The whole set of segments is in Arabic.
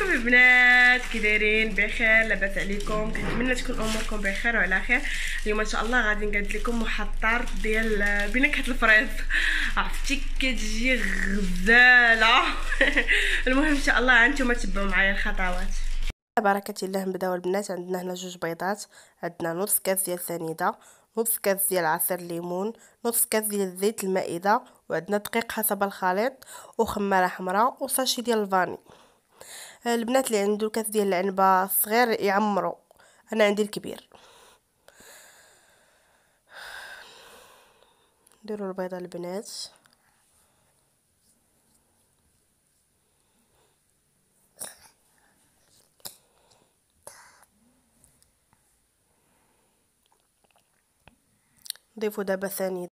عليكم البنات، كي دايرين؟ بخير؟ لاباس عليكم؟ كنتمنى تكون اموركم بخير وعلى خير. اليوم ان شاء الله غادي نقاد لكم محضر ديال بنكهه الفريز. عرفتي كتجي غزاله. المهم ان شاء الله انتم تبعوا معايا الخطوات. بركه الله نبداو البنات. عندنا هنا 2 بيضات، عندنا نص كاس ديال سنيده، نص كاس ديال عصير ليمون، نص كاس ديال زيت المائده، وعندنا دقيق حسب الخليط، وخماره حمراء، وساشي ديال الفاني. البنات اللي عنده كاس ديال العنبه صغير يعمروا، انا عندي الكبير. نديروا البيضه البنات. نضيفوا دابا ثاني،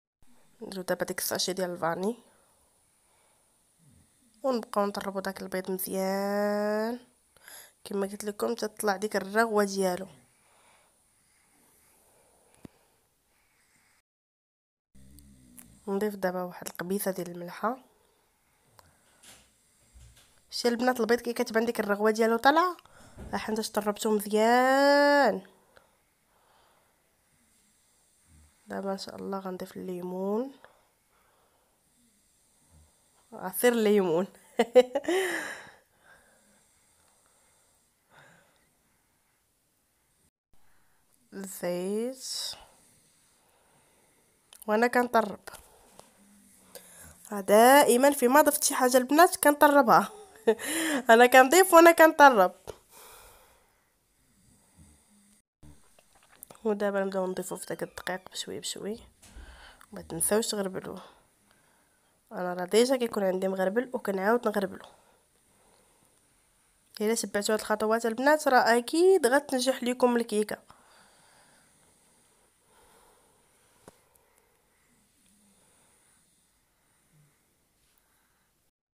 نديروا دابا ديك الساشي ديال الفاني، ونبقاو نطربوا داك البيض مزيان كما قلت لكم تطلع ديك الرغوه ديالو. نضيف دابا واحد القبيصه ديال الملحه. شتي البنات البيض كي كتبان ديك الرغوه ديالو طالعه، حيت طربتو مزيان. دابا ان شاء الله غنضيف الليمون، عصير الليمون. الزيت، وانا كنطرب دائما فيما ضفت شي حاجه البنات كنطربها. انا كنضيف وانا كنطرب. ودابا نبداو نضيفو في داك الدقيق بشوي بشوي، ما تنساوش تغربلوه. انا راه ديجا كيكون عندي مغربل وكنعاود نغربلو. الا تبعتوا هاد الخطوات البنات راه اكيد غتنجح لكم الكيكه.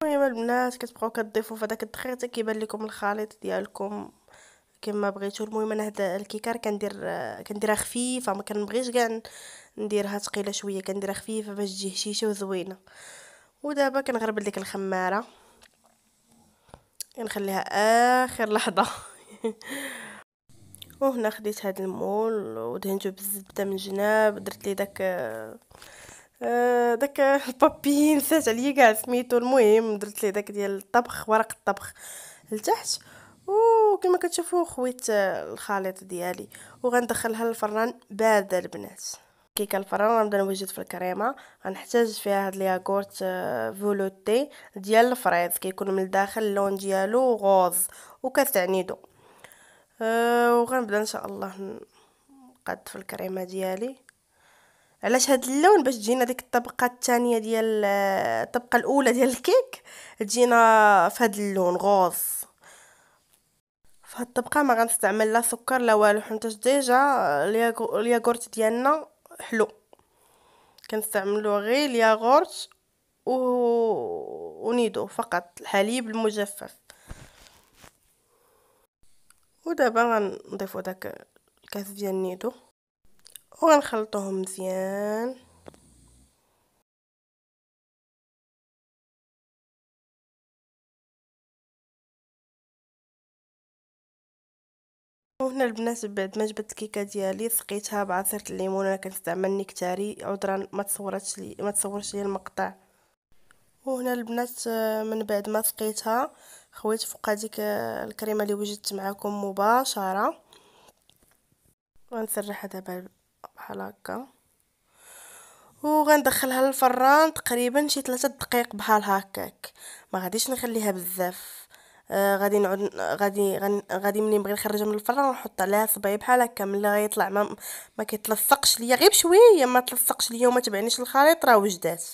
المهم البنات كتبقاو كتضيفوا في داك الدقيق حتى كيبان لكم الخليط ديالكم كما بغيتو. المهم انا هاد الكيكه كنديرها خفيفه، ما كنبغيش كاع نديرها ثقيله شويه، كنديرها خفيفه باش تجي هشيشه وزوينه. ودابا كنغربل ديك الخماره، كنخليها اخر لحظه. وهنا خديت هاد المول ودهنته بالزبده من جناب، درت ليه داك البابي نسيت عليا كاع سميتو. المهم درت ليه داك ديال الطبخ، ورق الطبخ لتحت. وكما كتشوفوا خويت الخليط ديالي وغندخلها للفران بارده البنات. كيكه الفران غنبدا نوجد في الكريمه. غنحتاج فيها هاد الياغورت فولوتي ديال الفريز، كيكون من الداخل اللون ديالو غوز، وكاس عنيدو. وغنبدا ان شاء الله نقاد في الكريمه ديالي. علاش هاد اللون؟ باش تجينا ديك الطبقه الثانيه ديال الطبقه الاولى ديال الكيك تجينا في هاد اللون غوز. في هاد الطبقه ما غنستعمل لا سكر لا والو، حيت ديجا الياغورت ديالنا حلو. كنستعملوا غير الياغورت ونيدو فقط، الحليب المجفف. ودابا غنضيفوا داك الكاس ديال النيدو وغنخلطوهم مزيان. وهنا البنات بعد ما جبت الكيكه ديالي سقيتها بعصير الليمون. انا كنستعمل نكتاري، عذرا ما تصورش لي المقطع. وهنا البنات من بعد ما سقيتها خويت فوق هذيك الكريمه اللي وجدت معكم مباشره. غنسرحها دابا بحال هكا وغندخلها للفران تقريبا شي 3 دقائق بحال هكاك. ما غاديش نخليها بزاف. غادي نعود غادي منين نبغي نخرجها من الفران نحط عليها صبعي بحال هكا. ملي غيطلع ما كيتلصقش ليا غير بشويه، ما تلصقش ليا وما تبعنيش الخليط راه وجدات.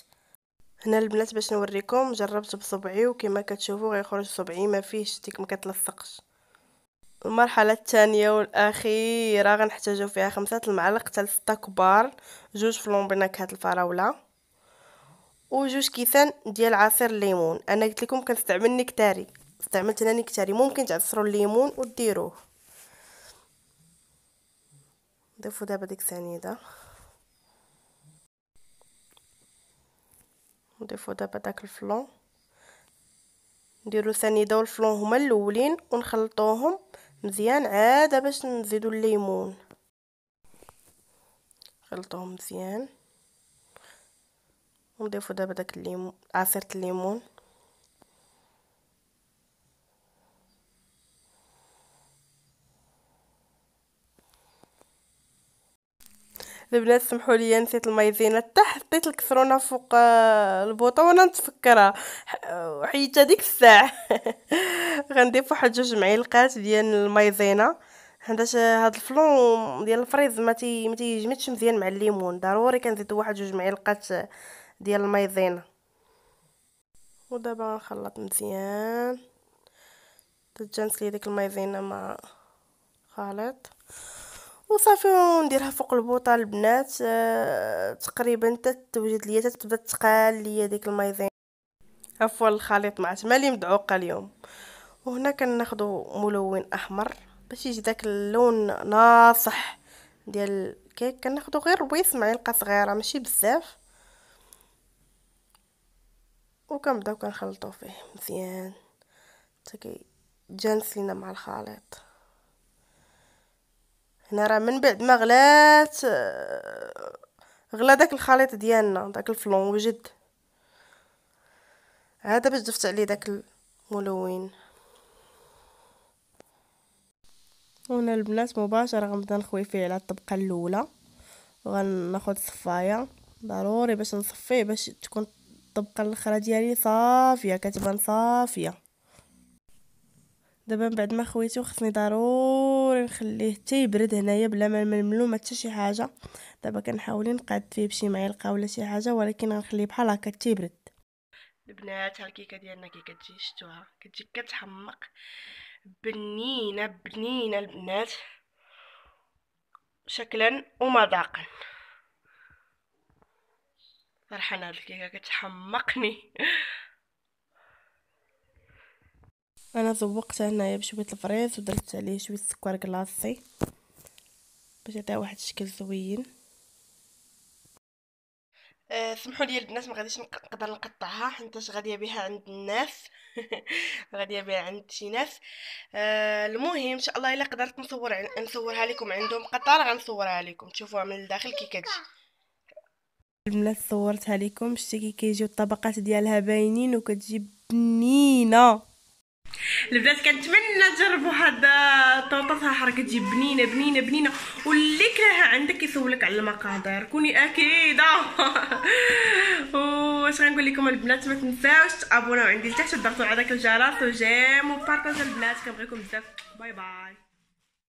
هنا البنات باش نوريكم جربت بصبعي وكما كتشوفوا غيخرج صبعي ما فيهش ديك ما كتلصقش. المرحله الثانيه والاخيره غنحتاجو فيها 5 المعالق حتى 6 كبار، 2 فلون بنكهه الفراوله، و2 كيسان ديال عصير الليمون. انا قلت لكم كنستعمل نكتاري، استعملت انا نكتاري، ممكن تعصروا الليمون وديروه. نضيفوا دابا ديك سنيده، نضيفوا دابا داك الفلون نديرو سنيده والفلون هما الاولين ونخلطوهم مزيان عاد باش نزيدو الليمون. خلطوهم مزيان ونضيفو دابا داك الليمون عصير الليمون. البنات سمحوا لي نسيت المايزينا حتى حطيت الكسرونه فوق البوطه وانا نتفكرها وحيدتها ديك الساعه. غنضيف واحد 2 معالق ديال المايزينا حيتاش هاد الفلون ديال الفريز ما تيجمدش مزيان مع الليمون، ضروري كنزيدو واحد 2 معالق ديال المايزينا. ودابا غنخلط مزيان تتجانس لي ديك المايزينا مع خليط وصافي ونديرها فوق البوطه البنات. تقريبا توجد ليا تبدا تقال ليا ديك المايزينا عفوا الخليط ما عرفت مالي مدعوقه اليوم. وهنا كناخذوا ملون احمر باش يجي داك اللون ناصح ديال الكيك. كناخذوا غير 2 معالق صغيره ماشي بزاف وكنبداو كنخلطوا فيه مزيان حتى كيتجانس لينا مع الخليط. هنا راه من بعد ما غلا داك الخليط ديالنا داك الفلون وجد عاد باش ضفت عليه داك الملون. هنا البنات مباشره غنبدا نخوي فيه على الطبقه الاولى وغناخذ صفايه ضروري باش نصفيه باش تكون الطبقه الاخرى ديالي صافيه كتبان صافيه. دابا من بعد ما خويته خصني ضروري نخليه حتى يبرد هنايا بلا ما نململو ما حتى شي حاجه. دابا كنحاول نقاد فيه بشي معلقه ولا شي حاجه ولكن غنخليه بحال هكا حتى يبرد. البنات ها الكيكه ديالنا كي كتجي شتوها كتجي كتحمق بنينه بنينه البنات شكلا ومذاقا. فرحانه هاد الكيكه كتحمقني. انا ذوقتها هنايا بشويه الفريز ودرت عليه شويه سكر كلاصي باش يعطيها واحد الشكل زوين. سمحوا لي البنات ما غاديش نقدر نقطعها حيت غاديه بها عند الناس. غاديه بها عند شي ناس. المهم ان شاء الله الا قدرت نصورها لكم عندهم قطار غنصورها لكم تشوفوها من الداخل كي كتجي. البنات صورتها لكم شتي كي كيجيو الطبقات ديالها باينين وكتجي بنينه. البنات كنتمنى تجربوا هاد الطوطه صراحه كتجي بنينه بنينه بنينه واللي كراها عندك يسولك على المقادير كوني اكيده. واش غنقول لكم البنات ما تنساوش تابوناو عندي لتحت وتضغطوا على داك الجرس وجيم وبارطاجيو البنات كنبغيكم بزاف. باي باي.